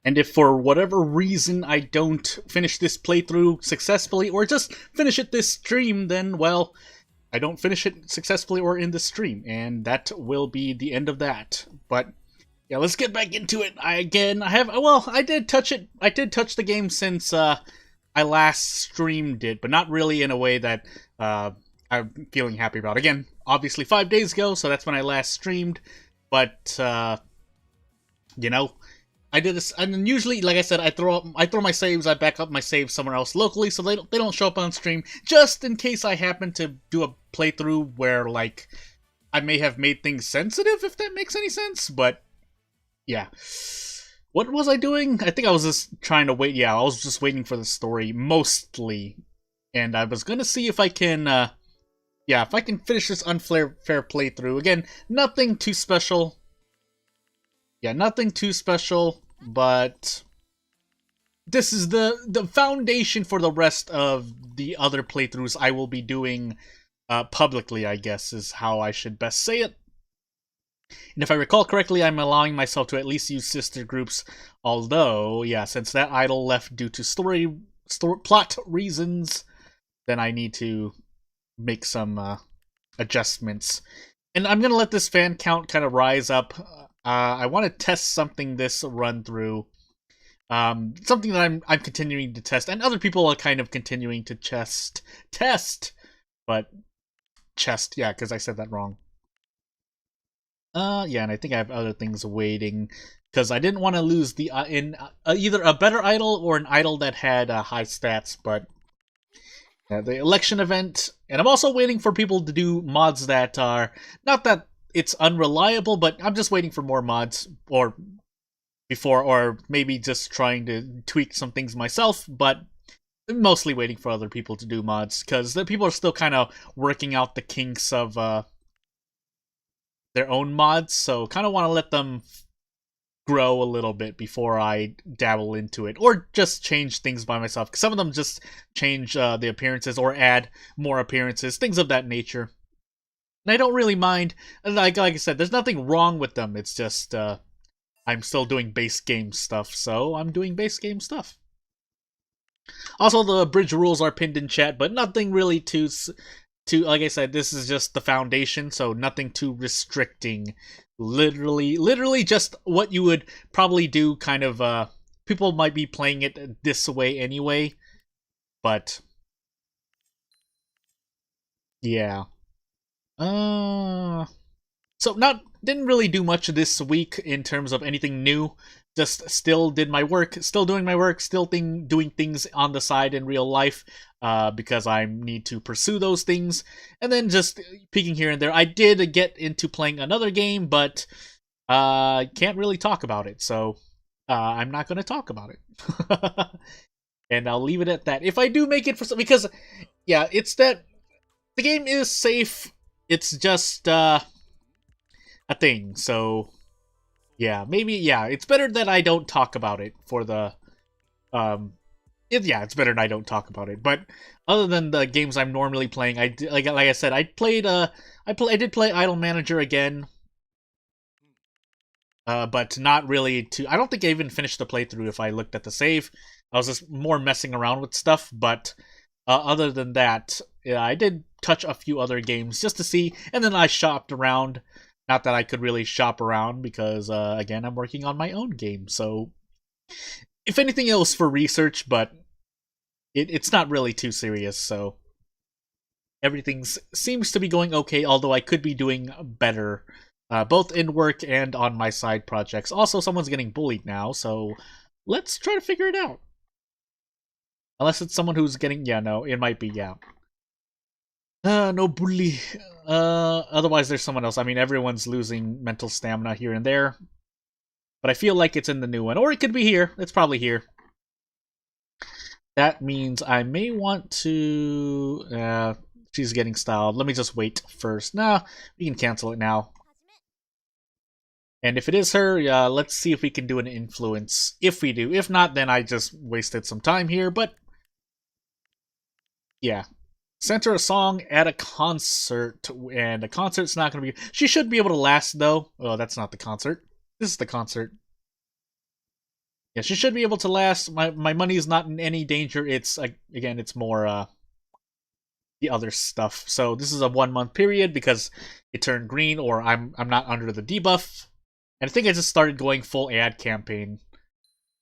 And if for whatever reason I don't finish this playthrough successfully, or just finish it this stream, then, well, I don't finish it successfully or in the stream, and that will be the end of that. But yeah, let's get back into it. I did touch it. I did touch the game since I last streamed it, but not really in a way that I'm feeling happy about. Again, obviously 5 days ago, so that's when I last streamed. But you know, I did this, and usually, like I said, I throw my saves, I back up my saves somewhere else locally, so they don't show up on stream, just in case I happen to do a playthrough where, like, I may have made things sensitive, if that makes any sense. But yeah, what was I doing? I think I was just trying to wait. Yeah, I was just waiting for the story mostly, and I was gonna see if I can, if I can finish this unfair playthrough. Again, nothing too special. Yeah, nothing too special, but this is the foundation for the rest of the other playthroughs I will be doing publicly, I guess, is how I should best say it. And if I recall correctly, I'm allowing myself to at least use sister groups, although, yeah, since that idol left due to story plot reasons, then I need to make some adjustments. And I'm going to let this fan count kind of rise up. I want to test something this run through. Something that I'm continuing to test, and other people are kind of continuing to test, but chest, yeah, because I said that wrong. Yeah, and I think I have other things waiting, because I didn't want to lose the either a better idol or an idol that had high stats, but the election event, and I'm also waiting for people to do mods that are, not that it's unreliable, but I'm just waiting for more mods, or maybe just trying to tweak some things myself, but mostly waiting for other people to do mods, because the people are still kind of working out the kinks of their own mods, so kind of want to let them grow a little bit before I dabble into it, or just change things by myself, because some of them just change the appearances or add more appearances, things of that nature. And I don't really mind. Like I said, there's nothing wrong with them. It's just I'm still doing base game stuff, so I'm doing base game stuff. Also, the bridge rules are pinned in chat, but nothing really too. Like I said, this is just the foundation, so nothing too restricting. Literally just what you would probably do. Kind of people might be playing it this way anyway, but yeah. So didn't really do much this week in terms of anything new. Just still did my work, still doing my work, still doing things on the side in real life, because I need to pursue those things, and then just peeking here and there. I did get into playing another game, but can't really talk about it, so I'm not going to talk about it. And I'll leave it at that. If I do make it for because, yeah, it's that the game is safe. It's just a thing, so yeah, maybe, yeah, it's better that I don't talk about it for the it's better that I don't talk about it. But other than the games I'm normally playing, like I said, I did play Idle Manager again, but not really I don't think I even finished the playthrough. If I looked at the save, I was just more messing around with stuff. But other than that, yeah, I did touch a few other games just to see, and then I shopped around. Not that I could really shop around, because again, I'm working on my own game, so if anything else for research, but it's not really too serious, so everything seems to be going okay, although I could be doing better, both in work and on my side projects. Also, someone's getting bullied now, so let's try to figure it out. Unless it's someone who's getting, yeah, no, it might be, yeah. No bully. Otherwise there's someone else. I mean, everyone's losing mental stamina here and there. But I feel like it's in the new one. Or it could be here. It's probably here. That means I may want to... she's getting styled. Let me just wait first. Nah, we can cancel it now. And if it is her, let's see if we can do an influence. If we do. If not, then I just wasted some time here. But, yeah. Center a song at a concert, and a concert's not going to be... She should be able to last, though. Oh, that's not the concert. This is the concert. Yeah, she should be able to last. My money is not in any danger. It's again, it's more the other stuff. So this is a 1 month period because it turned green, or I'm not under the debuff. And I think I just started going full ad campaign.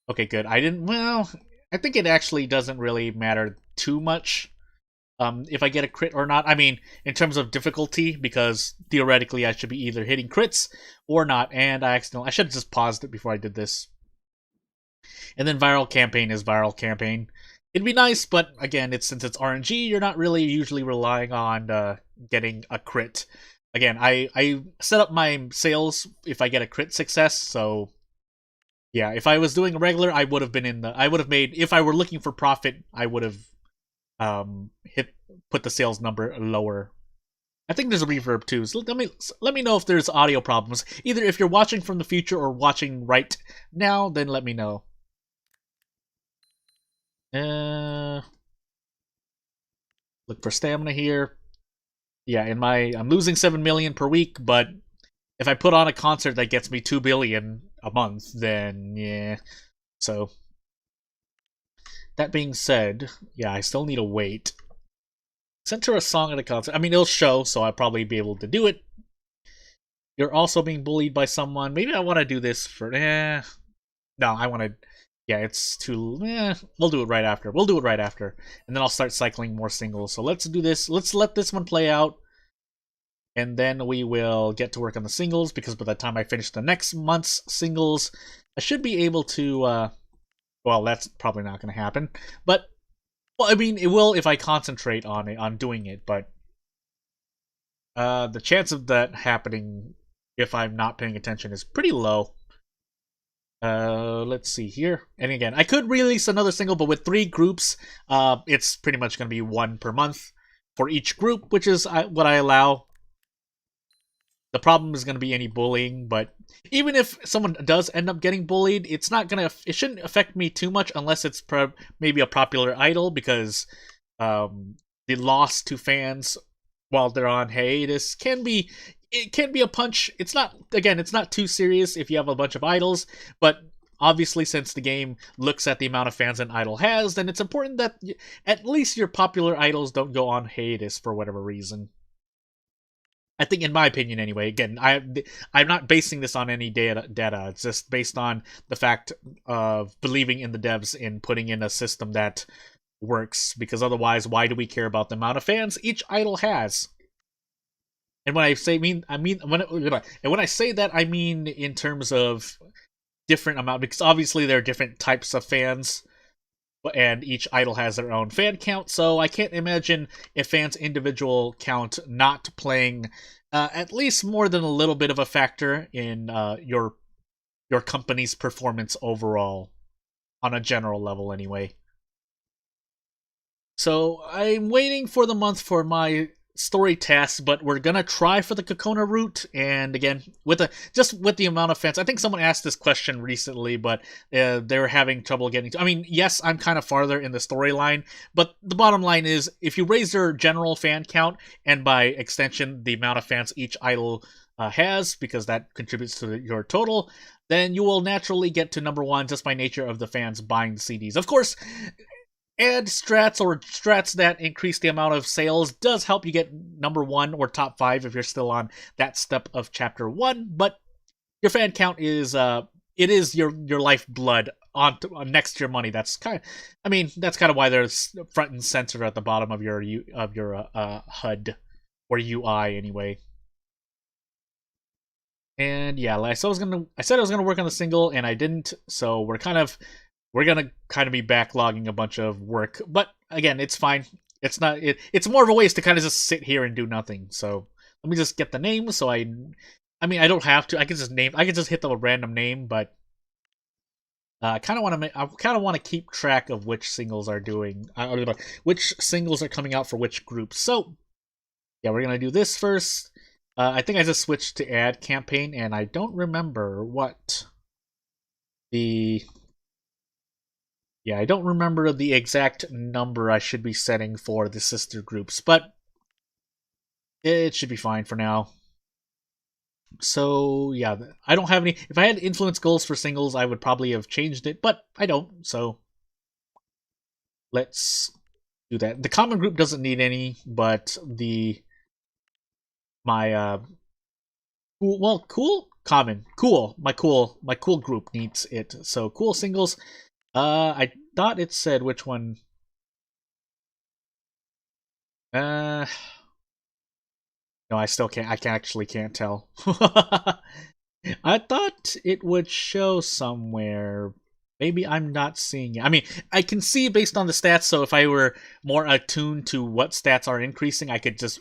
Okay, good. I didn't. Well, I think it actually doesn't really matter too much. If I get a crit or not. I mean, in terms of difficulty, because theoretically I should be either hitting crits or not, and I should have just paused it before I did this. And then viral campaign is viral campaign. It'd be nice, but again, since it's RNG, you're not really usually relying on getting a crit. Again, I set up my sales if I get a crit success, so yeah, if I was doing a regular, I would have been I would have made, if I were looking for profit, I would have put the sales number lower. I think there's a reverb too, so let me know if there's audio problems. Either if you're watching from the future or watching right now, then let me know. Look for stamina here. Yeah, I'm losing 7 million per week, but if I put on a concert that gets me 2 billion a month, then yeah. So that being said, yeah, I still need to wait. Center a song at a concert. I mean, it'll show, so I'll probably be able to do it. You're also being bullied by someone. Maybe I want to do this for... No, I want to... Yeah, it's too... we'll do it right after. We'll do it right after. And then I'll start cycling more singles. So let's do this. Let's let this one play out. And then we will get to work on the singles, because by the time I finish the next month's singles, I should be able to... well, that's probably not going to happen. But... Well, I mean, it will if I concentrate on doing it, but the chance of that happening if I'm not paying attention is pretty low. Let's see here. And again, I could release another single, but with 3 groups, it's pretty much going to be 1 per month for each group, which is what I allow. The problem is going to be any bullying, but even if someone does end up getting bullied, it shouldn't affect me too much unless it's maybe a popular idol, because the loss to fans while they're on hiatus can be a punch. It's not too serious if you have a bunch of idols, but obviously since the game looks at the amount of fans an idol has, then it's important that at least your popular idols don't go on hiatus for whatever reason. I think, in my opinion, anyway. Again, I'm not basing this on any data. It's just based on the fact of believing in the devs in putting in a system that works. Because otherwise, why do we care about the amount of fans each idol has? And when I say when I say that, I mean in terms of different amount, because obviously there are different types of fans, and each idol has their own fan count, so I can't imagine a fan's individual count not playing at least more than a little bit of a factor in your company's performance overall, on a general level anyway. So I'm waiting for the month for my story tasks, but we're gonna try for the Kokona route. And again, with the amount of fans, I think someone asked this question recently, but they're having trouble getting to. I mean, yes, I'm kind of farther in the storyline, but the bottom line is, if you raise their general fan count, and by extension the amount of fans each idol has, because that contributes to your total, then you will naturally get to number 1 just by nature of the fans buying the CDs. Of course, add strats or strats that increase the amount of sales does help you get number 1 or top 5 if you're still on that step of chapter 1, but your fan count is it is your lifeblood on next to your money. That's kind of why there's front and center at the bottom of your HUD or UI anyway. And yeah, I said I was gonna work on the single, and I didn't, so we're gonna be backlogging a bunch of work. But again, it's fine. It's more of a waste to kind of just sit here and do nothing. So let me just get the name. So I don't have to. I can just hit the random name, but I kind of want to keep track of which singles are which singles are coming out for which groups. So yeah, we're gonna do this first. I think I just switched to ad campaign, and I don't remember what I don't remember the exact number I should be setting for the sister groups, but it should be fine for now. So yeah, I don't have any. If I had influence goals for singles, I would probably have changed it, but I don't. So let's do that. The common group doesn't need any, but my my cool group needs it. So cool singles. I thought it said which one. No, I still can't. I can actually can't tell. I thought it would show somewhere. Maybe I'm not seeing it. I mean, I can see based on the stats. So if I were more attuned to what stats are increasing, I could just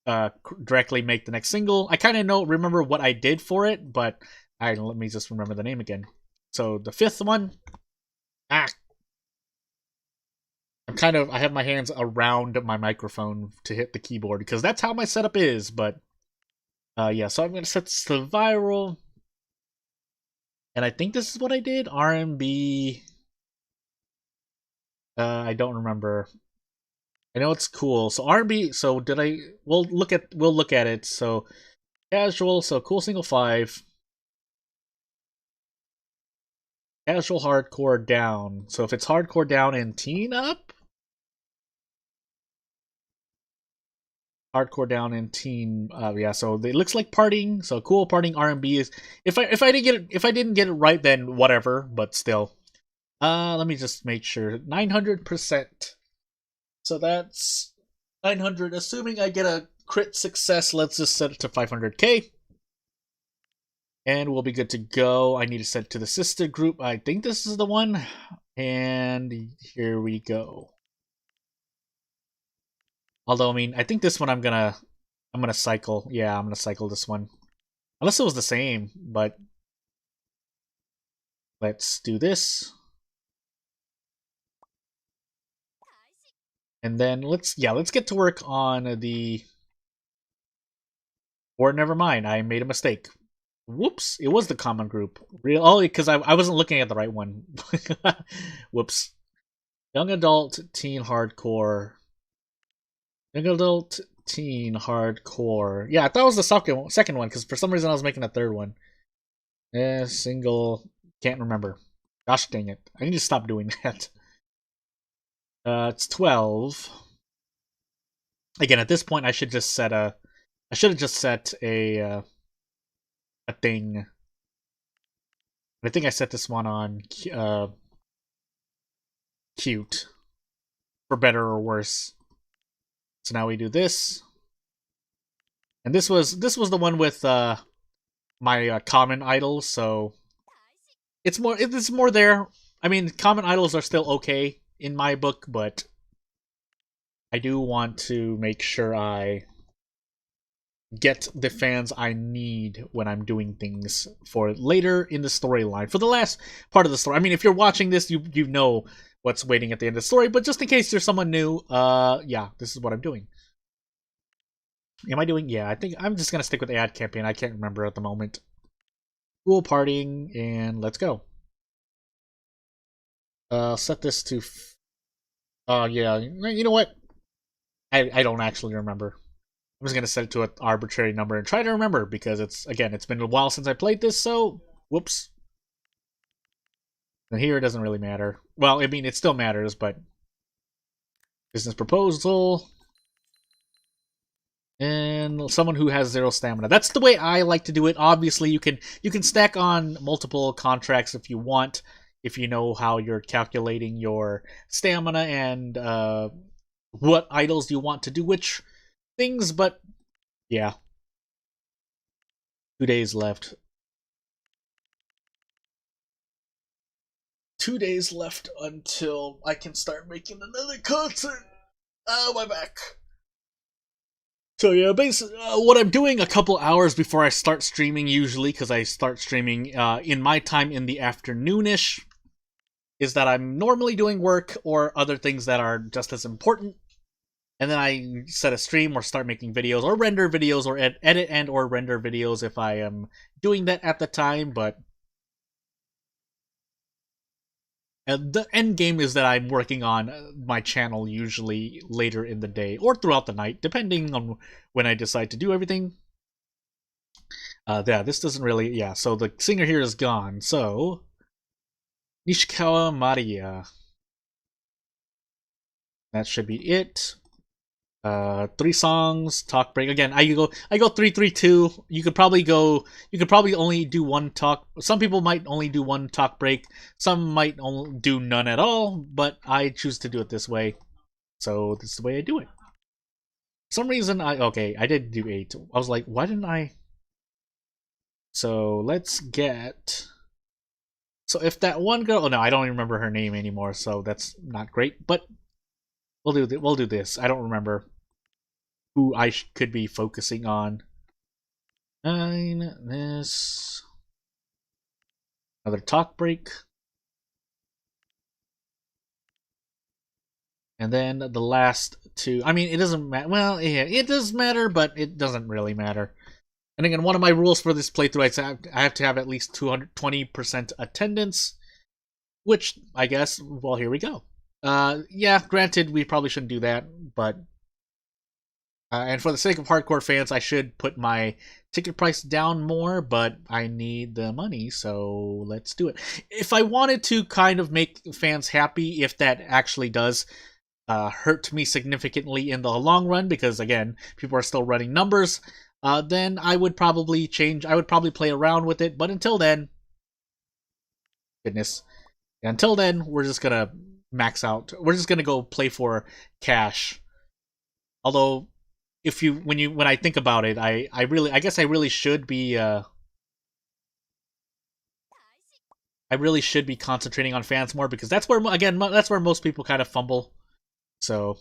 directly make the next single. I kind of remember what I did for it, but let me just remember the name again. So the fifth one. Ah, I have my hands around my microphone to hit the keyboard because that's how my setup is. But yeah, so I'm gonna set this to viral, and I think this is what I did. R&B. I don't remember. I know it's cool. So R&B. So did I? We'll look at it. So casual. So cool single 5. Casual hardcore down. So if it's hardcore down and teen up. Hardcore down and teen. Yeah. So it looks like partying. So cool partying R&B is. If I didn't get it right, then whatever. But still. Let me just make sure. 900%. So that's 900. Assuming I get a crit success, let's just set it to 500k. And we'll be good to go. I need to set it to the sister group. I think this is the one. And here we go. Although, I mean, I think this one I'm gonna cycle. Yeah, I'm gonna cycle this one. Unless it was the same, but let's do this. And then let's get to work on the... Or never mind, I made a mistake. Whoops, it was the common group. Because I wasn't looking at the right one. Whoops. Young adult, teen hardcore. Young adult, teen hardcore. Yeah, I thought it was the second one, because for some reason I was making a third one. Single. Can't remember. Gosh dang it. I need to stop doing that. It's 12. Again, at this point, I should have just set a thing. I think I set this one on cute, for better or worse. So now we do this, and this was the one with my common idols. So it's more there. I mean, common idols are still okay in my book, but I do want to make sure I get the fans I need when I'm doing things for later in the storyline, for the last part of the story. I mean, if you're watching this, you know what's waiting at the end of the story, but just in case there's someone new, yeah, this is what I'm doing. Am I doing? Yeah, I think I'm just gonna stick with the ad campaign. I can't remember at the moment. Cool partying, and let's go. Set this to... yeah, you know what? I don't actually remember. I'm just gonna set it to an arbitrary number and try to remember, because it's been a while since I played this, so whoops. And here it doesn't really matter. Well, I mean, it still matters, but business proposal and someone who has 0 stamina. That's the way I like to do it. Obviously, you can stack on multiple contracts if you want, if you know how you're calculating your stamina and what idols you want to do which things, but yeah. 2 days left. 2 days left until I can start making another concert. Oh, my back. So yeah, basically, what I'm doing a couple hours before I start streaming, usually, because I start streaming in my time in the afternoonish, is that I'm normally doing work or other things that are just as important. And then I set a stream or start making videos or render videos or edit and or render videos if I am doing that at the time. But the end game is that I'm working on my channel usually later in the day or throughout the night, depending on when I decide to do everything. Yeah, this doesn't really, yeah, so the singer here is gone, so Nishikawa Maria. That should be it. Three songs, talk break. Again, I go 3-3-2. You could probably only do one talk. Some people might only do one talk break. Some might only do none at all, but I choose to do it this way. So this is the way I do it. For some reason I did do 8. I was like, why didn't I? So let's get. So if that one girl, oh no, I don't even remember her name anymore, so that's not great. But we'll do this. I don't remember who I could be focusing on. 9, this. Another talk break. And then the last two. I mean, it doesn't matter. Well, yeah, it does matter, but it doesn't really matter. And again, one of my rules for this playthrough, I have to have at least 220% attendance, which I guess, well, here we go. Yeah, granted, we probably shouldn't do that, but and for the sake of hardcore fans, I should put my ticket price down more, but I need the money, so let's do it. If I wanted to kind of make fans happy, if that actually does hurt me significantly in the long run, because again, people are still running numbers, then I would probably change. I would probably play around with it, but until then, goodness, until then, we're just gonna max out. We're just gonna go play for cash. Although, when I think about it, I guess I really should be I really should be concentrating on fans more, because that's where, again, that's where most people kind of fumble. So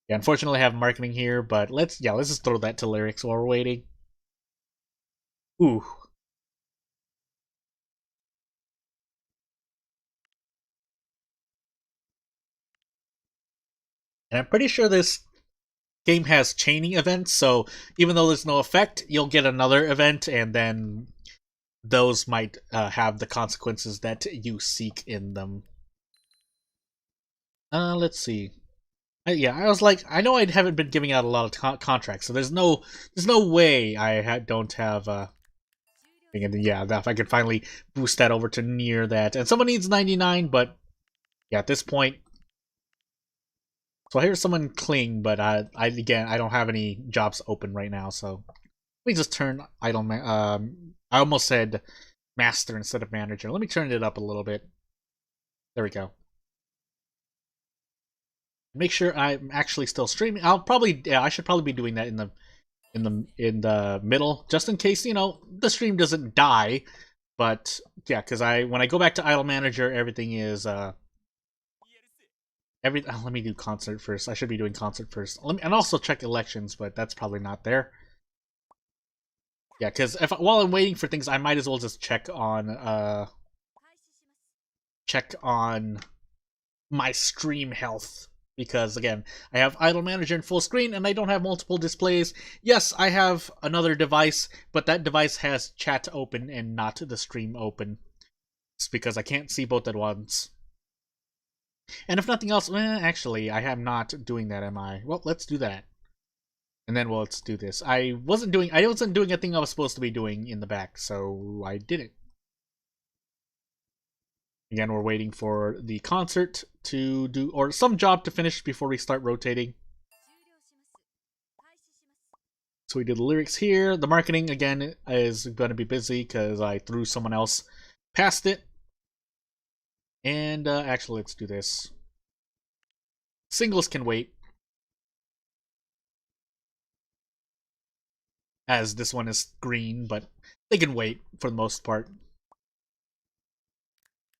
yeah, unfortunately I have marketing here, but let's just throw that to lyrics while we're waiting. Ooh. And I'm pretty sure this game has chaining events, so even though there's no effect, you'll get another event, and then those might have the consequences that you seek in them. Let's see. Yeah, I was like, I know I haven't been giving out a lot of contracts, so there's no way I don't have and yeah, if I could finally boost that over to near that, and someone needs 99, but yeah, at this point. So I hear someone cling, but again, I don't have any jobs open right now, so let me just turn idle. I almost said master instead of manager. Let me turn it up a little bit. There we go. Make sure I'm actually still streaming. I should probably be doing that in the middle, just in case, the stream doesn't die. But yeah, because when I go back to idle manager, everything is let me do concert first. I should be doing concert first. And also check elections, but that's probably not there. Yeah, because while I'm waiting for things, I might as well just check on my stream health, because again, I have idle manager in full screen and I don't have multiple displays. Yes, I have another device, but that device has chat open and not the stream open. It's because I can't see both at once. And if nothing else, actually, I am not doing that, am I? Well, let's do that. And then, well, let's do this. I wasn't doing a thing I was supposed to be doing in the back, so I did it. Again, we're waiting for the concert to do, or some job to finish before we start rotating. So we did the lyrics here. The marketing, again, is going to be busy because I threw someone else past it. And actually, let's do this. Singles can wait, as this one is green, but they can wait for the most part.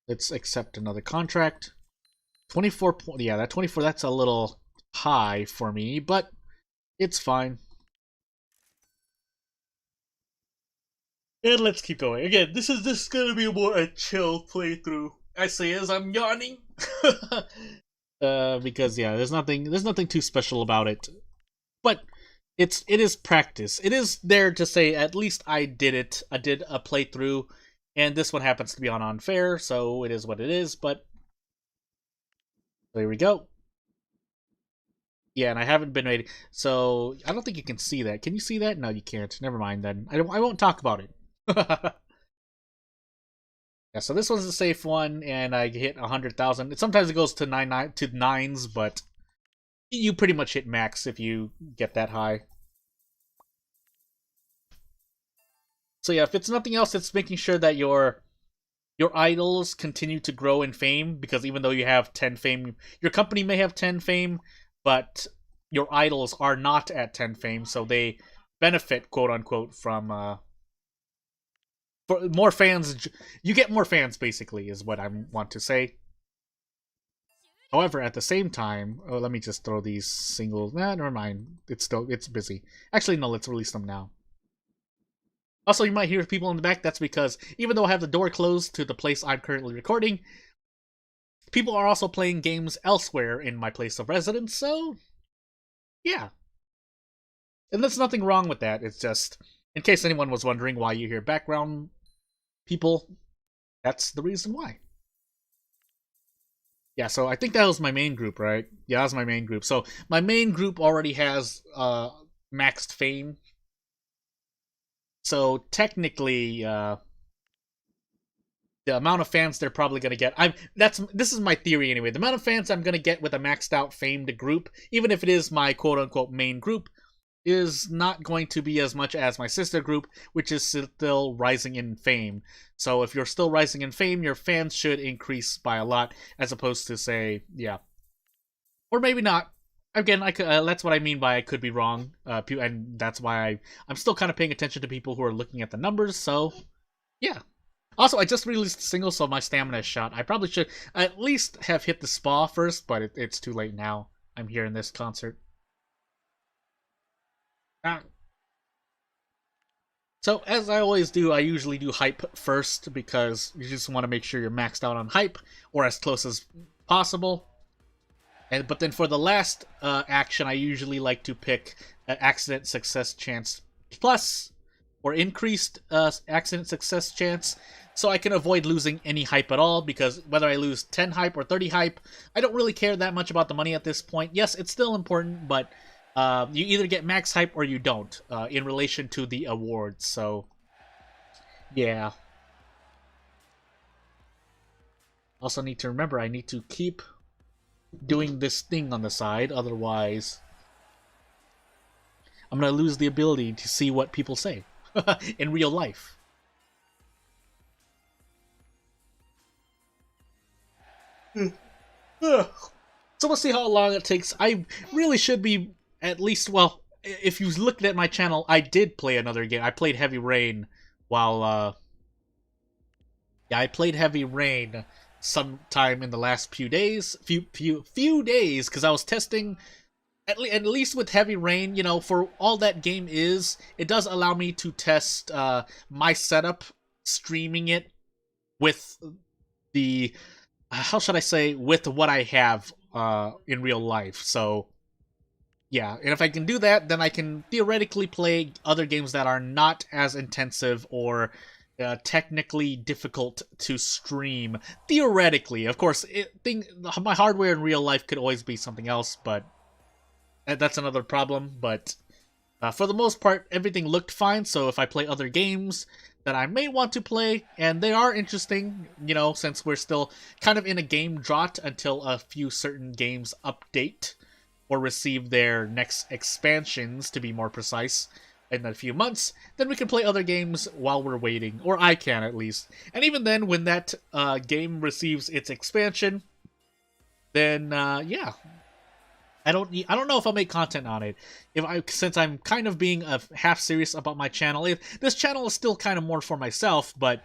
Let's accept another contract. 24 point. Yeah, that 24. That's a little high for me, but it's fine. And let's keep going. Again, this is gonna be more a chill playthrough. I say as I'm yawning. Because yeah, there's nothing too special about it. But it is practice. It is there to say at least I did it. I did a playthrough, and this one happens to be on unfair, so it is what it is. But there we go. Yeah, and I haven't been waiting. So I don't think you can see that. Can you see that? No, you can't. Never mind then. I won't talk about it. Yeah, so this one's a safe one, and I hit 100,000. Sometimes it goes to nines, but you pretty much hit max if you get that high. So yeah, if it's nothing else, it's making sure that your idols continue to grow in fame, because even though you have 10 fame, your company may have 10 fame, but your idols are not at 10 fame, so they benefit, quote unquote, from for more fans. You get more fans, basically, is what I want to say. However, at the same time, oh, let me just throw these singles. Nah, never mind. It's busy. Actually, no. Let's release them now. Also, you might hear people in the back. That's because even though I have the door closed to the place I'm currently recording, people are also playing games elsewhere in my place of residence. So, yeah, and there's nothing wrong with that. It's just in case anyone was wondering why you hear background people. That's the reason why. Yeah, so I think that was my main group, right? Yeah, that was my main group. So my main group already has maxed fame. So technically, the amount of fans they're probably gonna get, this is my theory anyway. The amount of fans I'm gonna get with a maxed out famed group, even if it is my quote unquote main group, is not going to be as much as my sister group, which is still rising in fame. So if you're still rising in fame, your fans should increase by a lot, as opposed to say, yeah, or maybe not. Again, I could, that's what I mean by I could be wrong, and that's why I'm still kind of paying attention to people who are looking at the numbers. So yeah. Also, I just released a single, so my stamina is shot. I probably should at least have hit the spa first, but it's too late now. I'm here in this concert. Ah. So, as I always do, I usually do hype first, because you just want to make sure you're maxed out on hype, or as close as possible. But then for the last action, I usually like to pick accident success chance plus, or increased accident success chance, so I can avoid losing any hype at all, because whether I lose 10 hype or 30 hype, I don't really care that much about the money at this point. Yes, it's still important, but you either get max hype or you don't, in relation to the awards, so yeah. Also need to remember, I need to keep doing this thing on the side, otherwise I'm gonna lose the ability to see what people say in real life. So we'll see how long it takes. I really should be at least, well, if you looked at my channel, I did play another game. I played Heavy Rain while, yeah, I played Heavy Rain sometime in the last few days, few days, because I was testing. At least with Heavy Rain, you know, for all that game is, it does allow me to test my setup, streaming it with the, how should I say, with what I have in real life. So yeah, and if I can do that, then I can theoretically play other games that are not as intensive or technically difficult to stream. Theoretically, of course, my hardware in real life could always be something else, but that's another problem. But for the most part, everything looked fine. So if I play other games that I may want to play, and they are interesting, you know, since we're still kind of in a game drought until a few certain games update or receive their next expansions, to be more precise, in a few months, then we can play other games while we're waiting, or I can at least. And even then, when that game receives its expansion, then yeah, I don't know if I'll make content on it. Since I'm kind of being a half serious about my channel. This channel is still kind of more for myself, but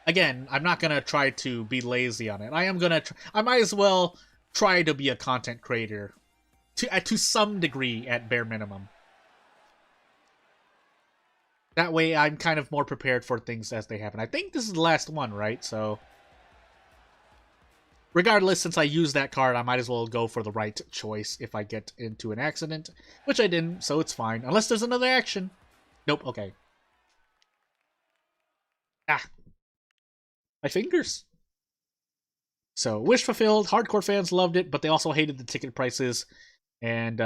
again, I'm not gonna try to be lazy on it. I might as well try to be a content creator to some degree, at bare minimum. That way, I'm kind of more prepared for things as they happen. I think this is the last one, right? So regardless, since I used that card, I might as well go for the right choice if I get into an accident, which I didn't, so it's fine. Unless there's another action. Nope, okay. Ah. My fingers. So, wish fulfilled. Hardcore fans loved it, but they also hated the ticket prices. And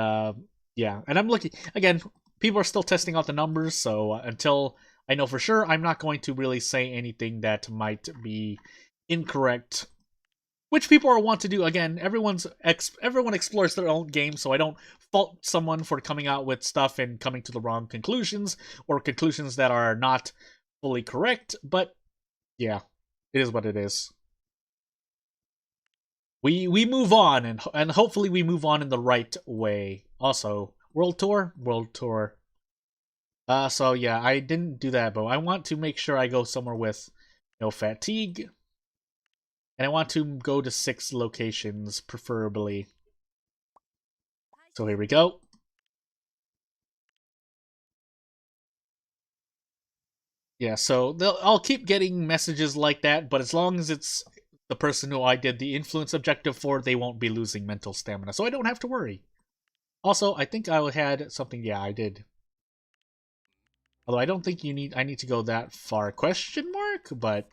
yeah, and I'm looking again. People are still testing out the numbers, so until I know for sure, I'm not going to really say anything that might be incorrect. Which people are want to do. Again, everyone explores their own game, so I don't fault someone for coming out with stuff and coming to the wrong conclusions or conclusions that are not fully correct. But yeah, it is what it is. We move on, and hopefully we move on in the right way. Also, world tour. So yeah, I didn't do that, but I want to make sure I go somewhere with no fatigue, and I want to go to 6 locations, preferably. So here we go. Yeah, so I'll keep getting messages like that, but as long as it's the person who I did the influence objective for, they won't be losing mental stamina, so I don't have to worry. Also, I think I had something. Yeah, I did. Although I don't think I need to go that far, question mark, but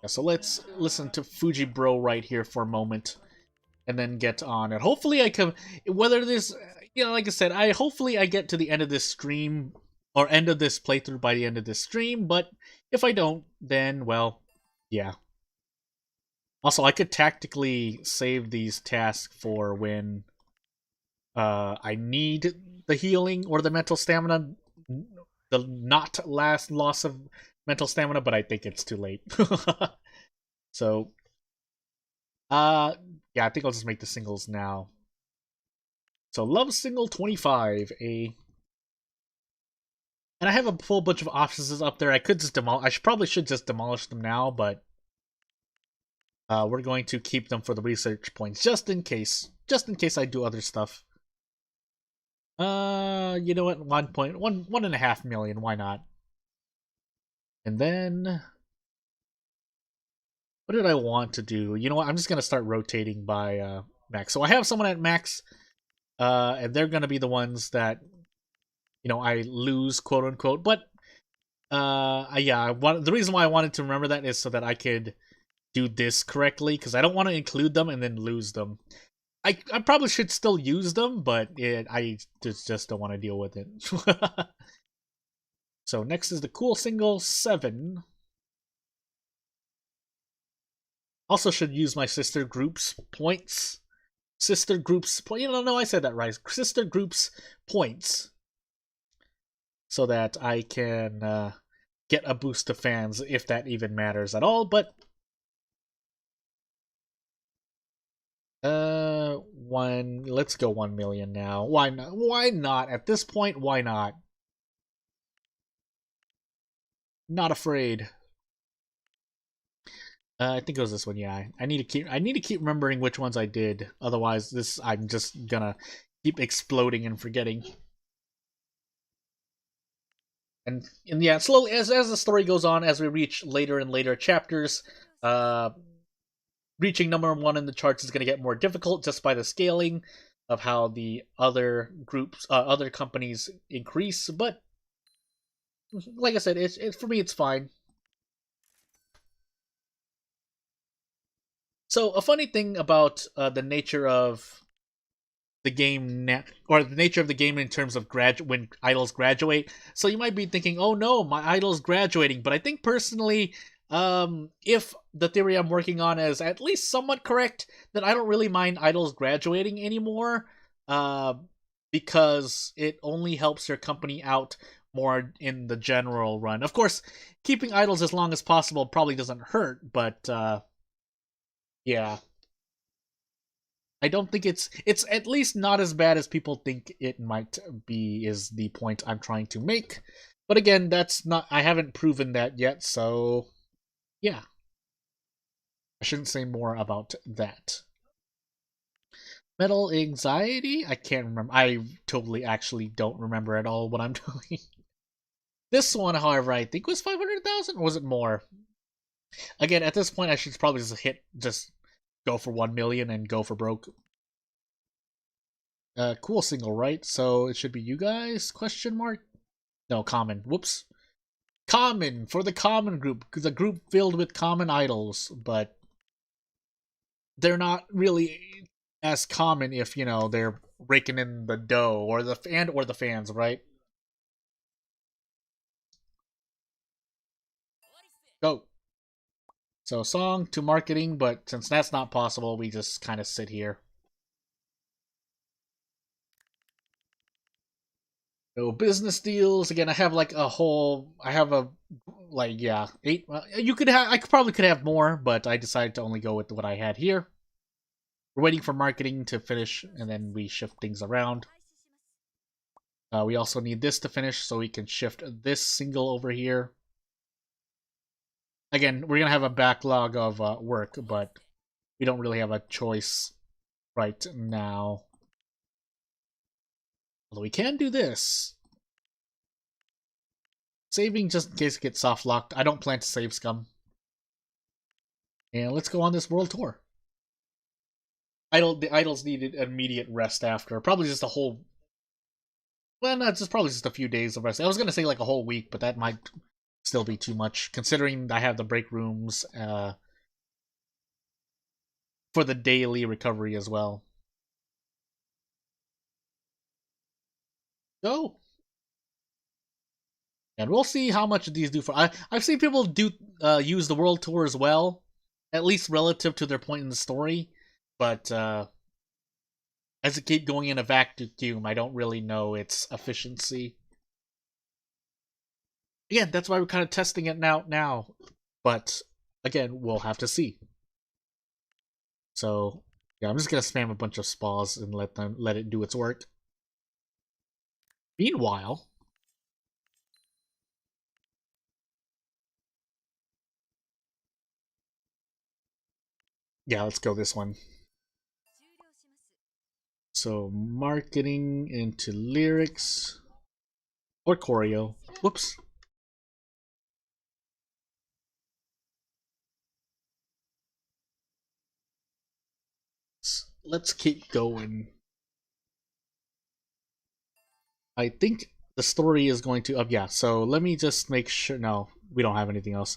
yeah, so let's listen to Fuji Bro right here for a moment and then get on it. Hopefully I can, whether this, like I said, hopefully I get to the end of this stream or end of this playthrough by the end of this stream, but if I don't, then, well, yeah. Also, I could tactically save these tasks for when I need the healing or the mental stamina, the not last loss of mental stamina, but I think it's too late. So, yeah, I think I'll just make the singles now. So, love single 25, and I have a whole bunch of offices up there. I could just demolish. Probably should just demolish them now, but we're going to keep them for the research points just in case. Just in case I do other stuff. You know what? 1.1.5 million. Why not? And then, what did I want to do? You know what? I'm just gonna start rotating by max. So I have someone at max, and they're gonna be the ones that I lose, quote unquote. But yeah, the reason why I wanted to remember that is so that I could do this correctly, because I don't want to include them and then lose them. I probably should still use them, but I just don't want to deal with it. So next is the cool single 7. Also should use my sister group's points. Sister groups, no, I said that right. Sister groups points, so that I can get a boost of fans if that even matters at all. But let's go 1 million now. Why not? Why not? At this point, why not? Not afraid. I think it was this one. Yeah, I need to keep remembering which ones I did. Otherwise, I'm just gonna keep exploding and forgetting. And yeah, slowly as the story goes on, as we reach later and later chapters, reaching number 1 in the charts is going to get more difficult just by the scaling of how the other groups, other companies increase. But like I said, it's for me, it's fine. So a funny thing about the nature of the game or the nature of the game in terms of when idols graduate. So you might be thinking, "Oh no, my idol's graduating," but I think personally, if the theory I'm working on is at least somewhat correct, then I don't really mind idols graduating anymore, because it only helps your company out more in the general run. Of course, keeping idols as long as possible probably doesn't hurt, but yeah. I don't think it's at least not as bad as people think it might be, is the point I'm trying to make. But again, I haven't proven that yet, so yeah. I shouldn't say more about that. Metal anxiety? I can't remember. I totally actually don't remember at all what I'm doing. This one, however, I think was 500,000, or was it more? Again, at this point, I should probably just go for 1 million and go for broke. Cool single, right? So it should be you guys? Question mark? No, common. Whoops. Common for the common group, the group filled with common idols. But they're not really as common if, you know, they're raking in the dough or the fans, right? Go. So song to marketing, but since that's not possible, we just kind of sit here. No business deals. Again, I have like a whole. I have a like yeah 8. You could have. I probably could have more, but I decided to only go with what I had here. We're waiting for marketing to finish, and then we shift things around. We also need this to finish, so we can shift this single over here. Again, we're gonna have a backlog of work, but we don't really have a choice right now. Although we can do this. Saving just in case it gets soft locked. I don't plan to save scum. And let's go on this world tour. The idols needed immediate rest after. Probably just a whole. Well, no, it's just probably just a few days of rest. I was gonna say like a whole week, but that might still be too much, considering I have the break rooms for the daily recovery as well. Go. And we'll see how much these do for. I've seen people do use the world tour as well, at least relative to their point in the story. But as it keep going in a vacuum, I don't really know its efficiency. Again, that's why we're kind of testing it now. But again, we'll have to see. So yeah, I'm just gonna spam a bunch of spas and let it do its work. Meanwhile, yeah, let's go this one. So marketing into lyrics or choreo. Whoops. Let's keep going. I think the story is going to yeah, so let me just make sure. No, we don't have anything else.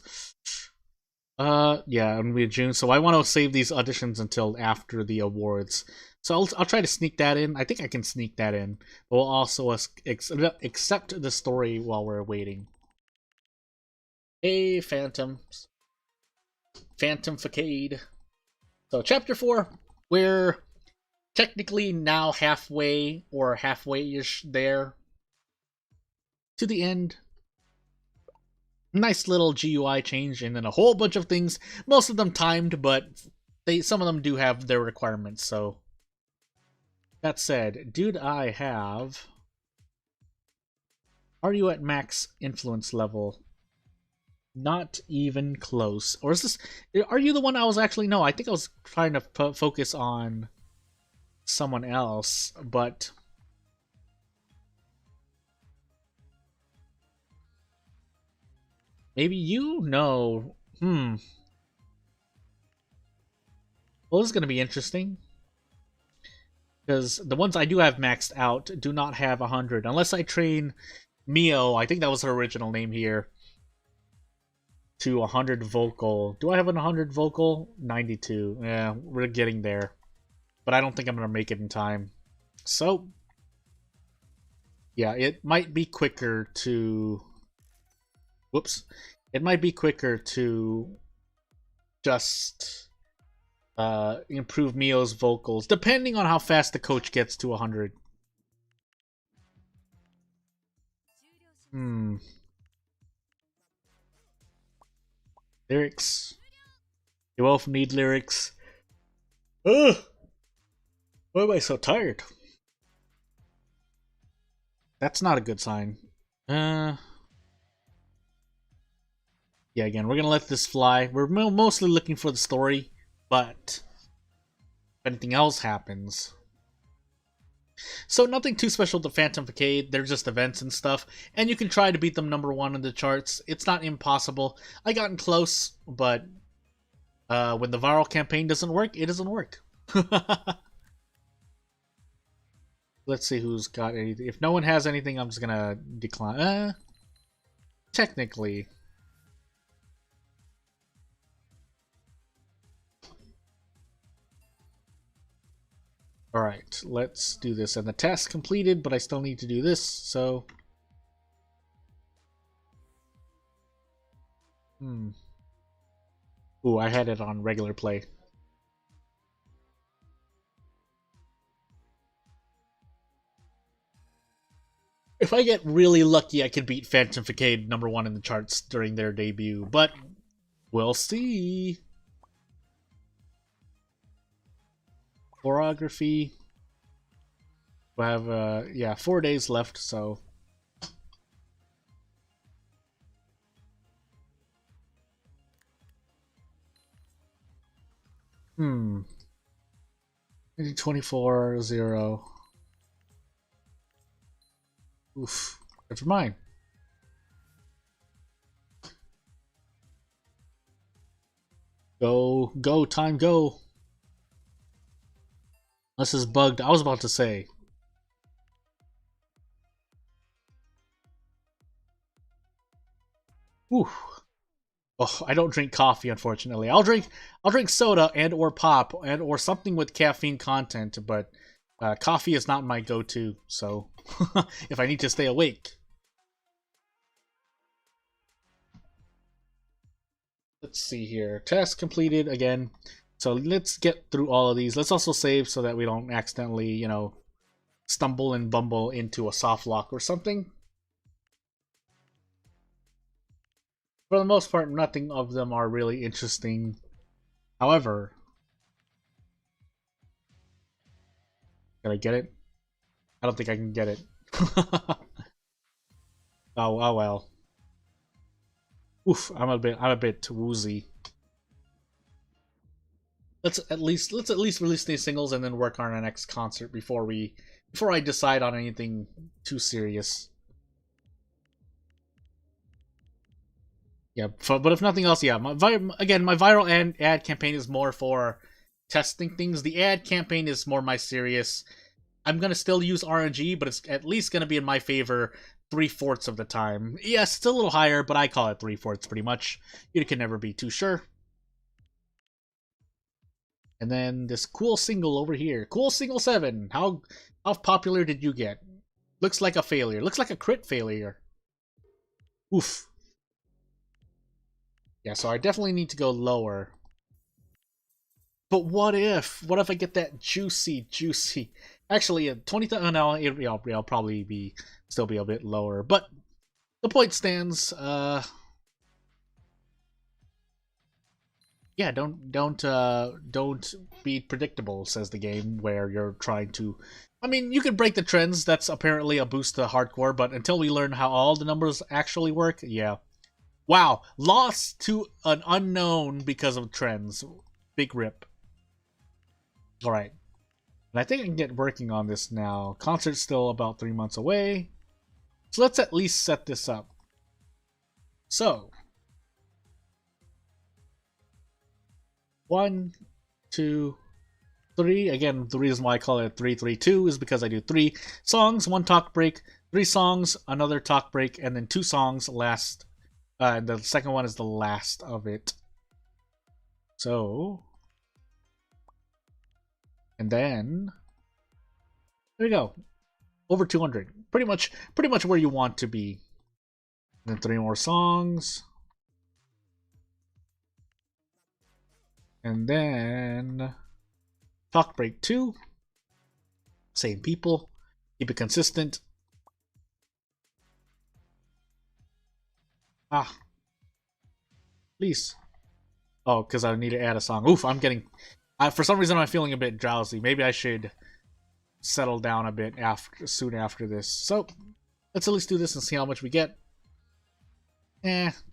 Yeah, I'm gonna be June, so I want to save these auditions until after the awards. So I'll try to sneak that in. I think I can sneak that in. But we'll also accept the story while we're waiting. Hey, Phantoms. Phantom Facade. So chapter 4, we're technically now halfway or halfway-ish there to the end. Nice little GUI change and then a whole bunch of things, most of them timed, but some of them do have their requirements. So that said, dude, I have. Are you at max influence level? Not even close. Or is this? Are you the one I was actually? No, I think I was trying to focus on someone else, but maybe you know. Well, this is gonna be interesting. Because the ones I do have maxed out do not have 100. Unless I train Mio, I think that was her original name here, to 100 vocal. Do I have an 100 vocal? 92. Yeah, we're getting there. But I don't think I'm going to make it in time. So, yeah, it might be quicker to... Whoops. It might be quicker to just improve Mio's vocals, depending on how fast the coach gets to 100. Lyrics. You both need lyrics. Ugh! Why am I so tired? That's not a good sign. Yeah, again, we're gonna let this fly. We're mostly looking for the story, but if anything else happens... So nothing too special to Phantom Facade, they're just events and stuff, and you can try to beat them #1 in the charts. It's not impossible. I gotten close, but when the viral campaign doesn't work, it doesn't work. Let's see who's got anything. If no one has anything, I'm just gonna decline. Technically. Alright, let's do this. And the task completed, but I still need to do this, so... Ooh, I had it on regular play. If I get really lucky, I could beat Phantom Facade #1 in the charts during their debut, but we'll see. Choreography. We have, yeah, 4 days left, so... Hmm. 24-0. Oof. Never mind. Go, go, time, go. This is bugged. I was about to say. Ooh. Oh, I don't drink coffee, unfortunately. I'll drink soda and or pop and or something with caffeine content, but coffee is not my go-to. So, if I need to stay awake. Let's see here. Task completed again. So let's get through all of these. Let's also save so that we don't accidentally, you know, stumble and bumble into a soft lock or something. For the most part, nothing of them are really interesting. However, can I get it? I don't think I can get it. Oh well. Oof, I'm a bit woozy. Let's at least release these singles and then work on our next concert before I decide on anything too serious. Yeah, but if nothing else, yeah. My viral and ad campaign is more for testing things. The ad campaign is more my serious. I'm gonna still use RNG, but it's at least gonna be in my favor 3/4 of the time. Yes, it's a little higher, but I call it 3/4 pretty much. You can never be too sure. And then this cool single over here, Cool Single 7. How popular did you get? Looks like a failure. Looks like a crit failure. Oof. Yeah, so I definitely need to go lower. But what if? What if I get that juicy? Actually, 20,000. No, it'll probably still be a bit lower. But the point stands. Yeah, don't be predictable, says the game, where you're trying to. I mean, you can break the trends. That's apparently a boost to hardcore. But until we learn how all the numbers actually work, yeah. Wow, lost to an unknown because of trends. Big rip. Alright. And I think I can get working on this now. Concert's still about 3 months away. So let's at least set this up. So. 1, 2, 3. Again, the reason why I call it 3-3-2 is because I do 3 songs, 1 talk break, 3 songs, another talk break, and then 2 songs last. The second one is the last of it. So, and then there you go, over 200. Pretty much where you want to be. And then 3 more songs, and then talk break 2. Same people. Keep it consistent. Ah. Please. Oh, because I need to add a song. Oof, I'm getting... for some reason, I'm feeling a bit drowsy. Maybe I should settle down a bit soon after this. So, let's at least do this and see how much we get.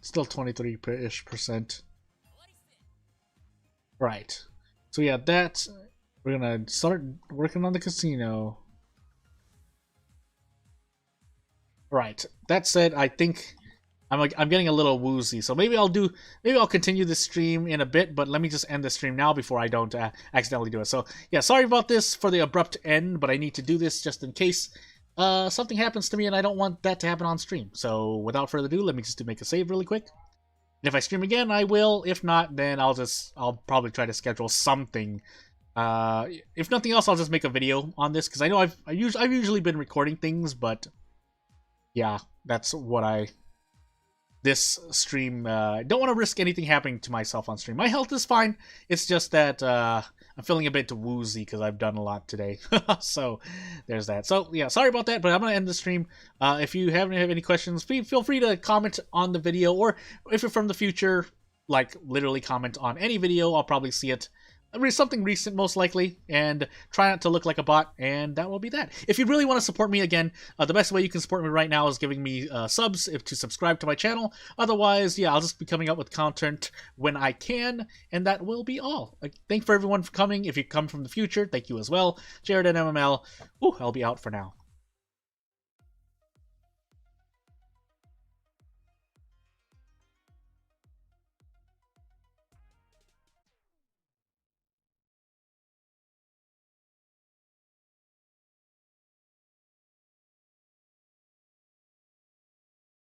Still 23-ish%. Right. So yeah, we're gonna start working on the casino. Right. That said, I think I'm getting a little woozy, so maybe I'll continue this stream in a bit, but let me just end the stream now before I don't accidentally do it. So yeah, sorry about this for the abrupt end, but I need to do this just in case something happens to me and I don't want that to happen on stream. So without further ado, let me just make a save really quick. And if I stream again, I will. If not, then I'll probably try to schedule something If nothing else, I'll just make a video on this because I know I've usually been recording things, but yeah, that's what this stream. Don't want to risk anything happening to myself on stream. My health is fine. It's just that I'm feeling a bit woozy because I've done a lot today. So there's that. So yeah, sorry about that, but I'm gonna end the stream. If you have any questions, feel free to comment on the video, or if you're from the future, like literally comment on any video. I'll probably see it. Something recent, most likely, and try not to look like a bot, and that will be that. If you really want to support me, again, the best way you can support me right now is giving me subs to subscribe to my channel. Otherwise, yeah, I'll just be coming up with content when I can, and that will be all. Thank for everyone for coming. If you come from the future, thank you as well. Jared and MML, I'll be out for now.